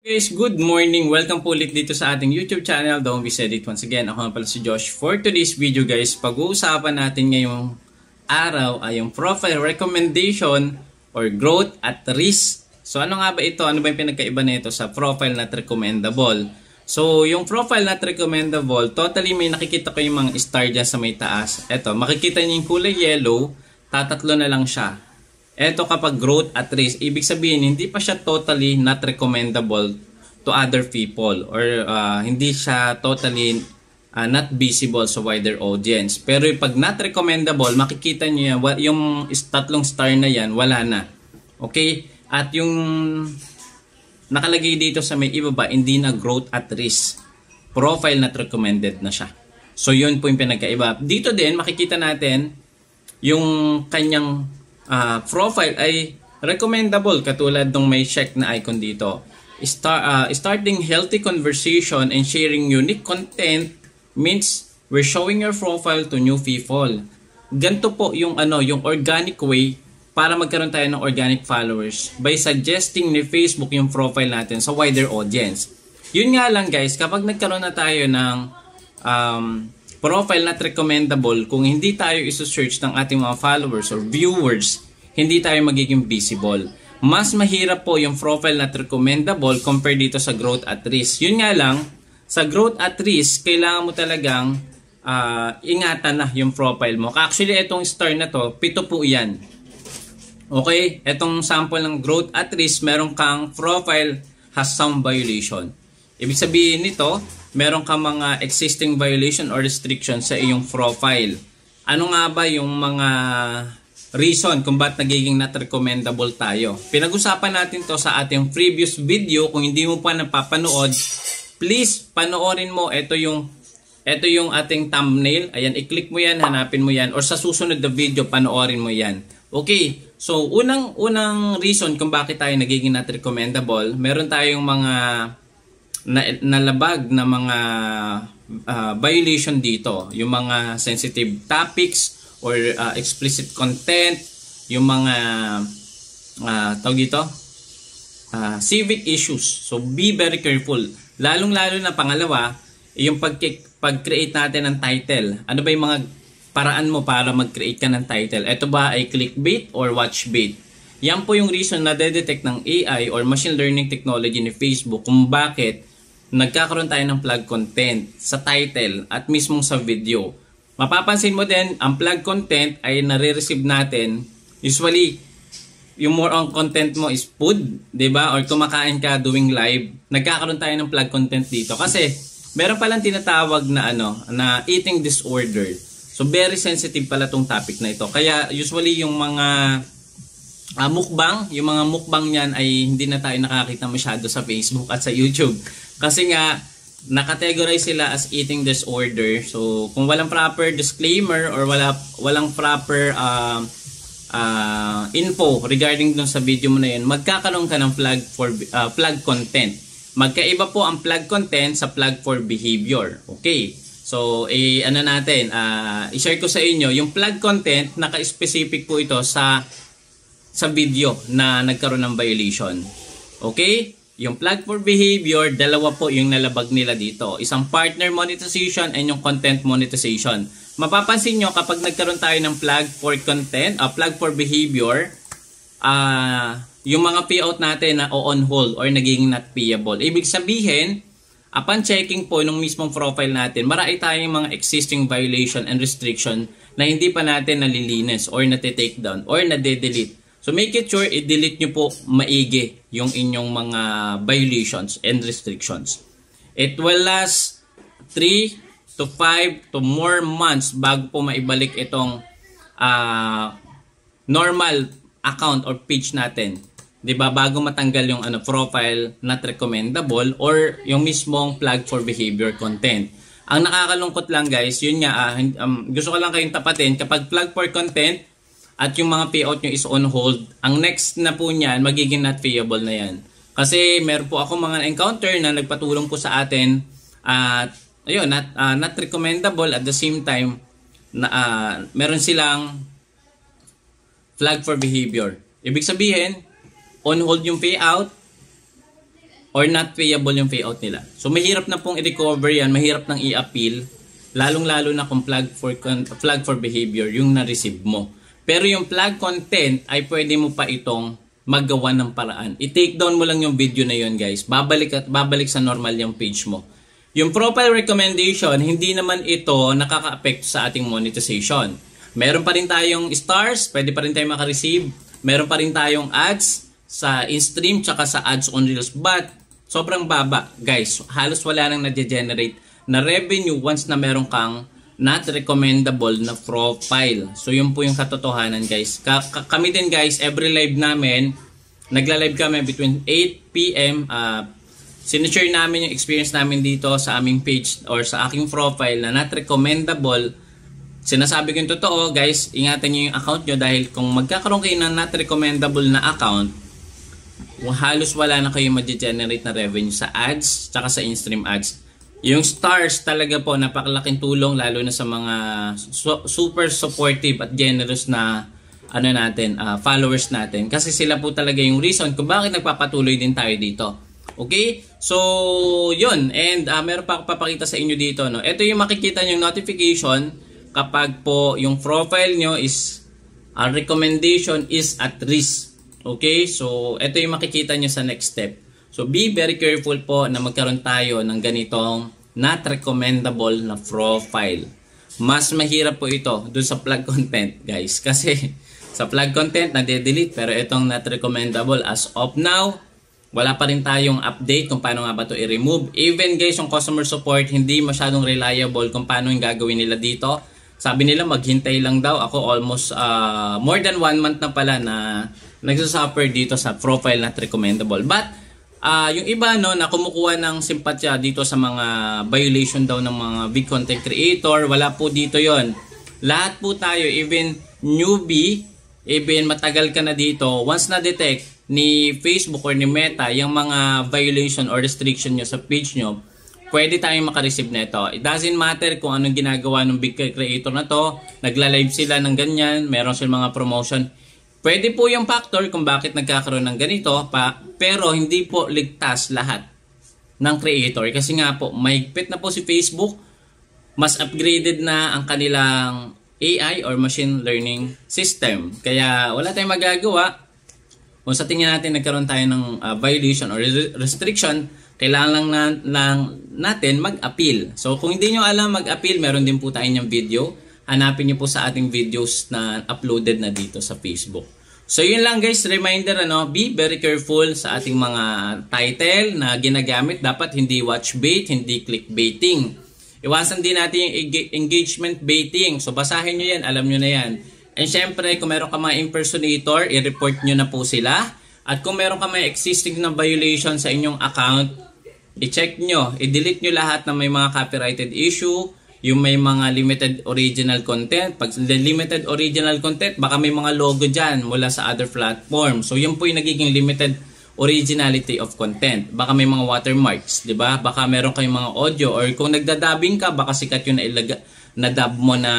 Guys, good morning. Welcome po ulit dito sa ating YouTube channel. Don't be said it once again. Ako nga pala si Josh. For today's video guys, pag-uusapan natin ngayong araw ay yung profile recommendation or growth at risk. So ano nga ba ito? Ano ba yung pinagkaiba nito sa profile not recommendable? So yung profile not recommendable, totally may nakikita ko yung mga star dyan sa may taas. Ito, makikita niyo yung kulay yellow, tatatlo na lang siya. Ito kapag growth at risk, ibig sabihin hindi pa siya totally not recommendable to other people or hindi siya totally not visible sa wider audience. Pero pag not recommendable, makikita niyo yan, yung tatlong star na yan, wala na. Okay? At yung nakalagay dito sa may ibaba, hindi na growth at risk. Profile not recommended na siya. So yun po yung pinagkaiba. Dito din, makikita natin yung kanyang profile ay recommendable katulad ng may check na icon dito. Starting healthy conversation and sharing unique content means we're showing your profile to new people. Ganito po yung yung organic way para magkaroon tayo ng organic followers by suggesting ni Facebook yung profile natin sa wider audience. Yun nga lang guys, kapag nagkaroon na tayo ng profile not recommendable, kung hindi tayo iso-search ng ating mga followers or viewers, hindi tayo magiging visible. Mas mahirap po yung profile not recommendable compared dito sa growth at risk. Yun nga lang, sa growth at risk, kailangan mo talagang ingatan na yung profile mo. Actually, itong star na to, 7 po yan. Okay? Itong sample ng growth at risk, meron kang profile has some violation. Ibig sabihin nito, meron ka mga existing violation or restriction sa iyong profile. Ano nga ba yung mga reason kung ba't nagiging not recommendable tayo? Pinag-usapan natin to sa ating previous video. Kung hindi mo pa napapanood, please panoorin mo. Ito yung ating thumbnail. Ayan, i-click mo yan, hanapin mo yan. Or sa susunod na video, panoorin mo yan. Okay, so unang reason kung bakit tayo nagiging not recommendable, meron tayong mga nalabag na mga violation dito, yung mga sensitive topics or explicit content, yung mga tawag dito, civic issues. So be very careful. Lalong-lalo na pangalawa, yung pag-create natin ng title. Ano ba yung mga paraan mo para mag-create ka ng title? Ito ba ay clickbait or watchbait? Yan po yung reason na de-detect ng AI or machine learning technology ni Facebook kung bakit nagkakaroon tayo ng plug content sa title at mismo sa video. Mapapansin mo din, ang plug content ay nare-receive natin. Usually, yung more on content mo is food, diba? Or kumakain ka doing live, nagkakaroon tayo ng plug content dito. Kasi, meron palang tinatawag na na eating disorder. So, very sensitive pala tong topic na ito. Kaya, usually, yung mga mukbang, yung mga mukbang niyan ay hindi na tayo nakakita masyado sa Facebook at sa YouTube. Kasi nga, nakategorize sila as eating disorder. So, kung walang proper disclaimer or walang proper info regarding dun sa video mo na yun, magkakaroon ka ng plug content. Magkaiba po ang plug content sa plug for behavior. Okay. So, i-share ko sa inyo, yung plug content, naka-specific po ito sa video na nagkaroon ng violation. Okay? Yung plug for behavior, dalawa po yung nalabag nila dito. Isang partner monetization and yung content monetization. Mapapansin nyo kapag nagkaroon tayo ng plug for content, plug for behavior, yung mga payout natin na on hold or naging not payable. Ibig sabihin, upon checking po nung mismong profile natin, marami tayong mga existing violation and restriction na hindi pa natin nalilinis or nati-take down or nade-delete. So make it sure i-delete nyo po maigi yung inyong mga violations and restrictions. It will last 3 to 5 to more months bago po maibalik itong normal account or page natin. 'Di ba? Bago matanggal yung profile not recommendable or yung mismong plug for behavior content. Ang nakakalungkot lang guys, yun nga gusto ko lang kayong tapatin kapag plug for content at yung mga payout nyo is on hold, ang next na po niyan, magiging not payable na yan. Kasi meron po ako mga encounter na nagpatulong po sa atin at ayun, not recommendable at the same time na meron silang flag for behavior. Ibig sabihin, on hold yung payout, or not payable yung payout nila. So mahirap na pong i-recover yan, mahirap nang i-appeal, lalong-lalo na kung flag for behavior yung na-receive mo. Pero yung flag content ay pwede mo pa itong magawa ng paraan. I-take down mo lang yung video na yun guys. Babalik sa normal yung page mo. Yung profile recommendation, hindi naman ito nakaka-apekto sa ating monetization. Meron pa rin tayong stars, pwede pa rin tayong makareceive. Meron pa rin tayong ads sa in-stream tsaka sa ads on Reels. But sobrang baba guys. Halos wala nang na-generate na revenue once na meron kang not recommendable na profile. So yun po yung katotohanan guys. Kami din guys, every live namin, nagla-live kami between 8 PM. Sinishare namin yung experience namin dito sa aming page or sa aking profile na not recommendable. Sinasabi ko yung totoo guys, ingatan nyo yung account nyo dahil kung magkakaroon kayo ng not recommendable na account, halos wala na kayo ma-generate na revenue sa ads tsaka sa in-stream ads. Yung stars talaga po napakalaking tulong lalo na sa mga super supportive at generous na followers natin. Kasi sila po talaga yung reason kung bakit nagpapatuloy din tayo dito. Okay? So, yun. And meron pa ako papakita sa inyo dito. No? Ito yung makikita nyo notification kapag po yung profile nyo is recommendation is at risk. Okay? So, ito yung makikita nyo sa next step. So, be very careful po na magkaroon tayo ng ganitong not recommendable na profile. Mas mahirap po ito dun sa flag content, guys. Kasi sa flag content, nade-delete. Pero itong not recommendable as of now, wala pa rin tayong update kung paano nga ba ito i-remove. Even guys, yung customer support, hindi masyadong reliable kung paano yung gagawin nila dito. Sabi nila maghintay lang daw. Ako almost more than 1 month na pala na nagsasuffer dito sa profile not recommendable. But yung iba no, na kumukuha ng simpatya dito sa mga violation daw ng mga big content creator, wala po dito yon. Lahat po tayo, even newbie, even matagal ka na dito, once na-detect ni Facebook or ni Meta yung mga violation or restriction nyo sa page nyo, pwede tayong makareceive na ito. It doesn't matter kung anong ginagawa ng big creator na to, nagla-live sila ng ganyan, meron silang mga promotion. Pwede po yung factor kung bakit nagkakaroon ng ganito, pero hindi po ligtas lahat ng creator. Kasi nga po, mahigpit na po si Facebook, mas upgraded na ang kanilang AI or machine learning system. Kaya wala tayong magagawa. Kung sa tingin natin nagkaroon tayo ng violation or restriction, kailangan lang natin mag-appeal. So kung hindi nyo alam mag-appeal, meron din po tayo ng video. Hanapin nyo po sa ating videos na uploaded na dito sa Facebook. So yun lang guys, reminder be very careful sa ating mga title na ginagamit. Dapat hindi watch bait, hindi clickbaiting. Iwasan din natin yung engagement baiting. So basahin nyo yan, alam nyo na yan. And syempre, kung meron ka mga impersonator, i-report nyo na po sila. At kung meron ka mga existing na violation sa inyong account, i-check nyo, i-delete nyo lahat na may mga copyrighted issue, yung may mga limited original content. Pag limited original content, baka may mga logo dyan mula sa other platform. So yun po yung nagiging limited originality of content. Baka may mga watermarks, di ba? Baka meron kayong mga audio, or kung nagdadabing ka, baka sikat yun na dub mo na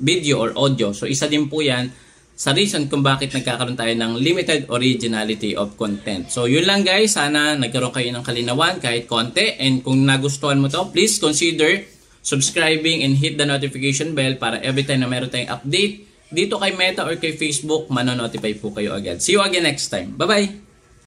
video or audio. So isa din po yan sa reason kung bakit nagkakaroon tayo ng limited originality of content. So yun lang guys, sana nagkaroon kayo ng kalinawan kahit konti. And kung nagustuhan mo to, please consider subscribing and hit the notification bell para every time na meron tayong update dito kay Meta or kay Facebook, manonotify po kayo agad. See you again next time. Bye-bye!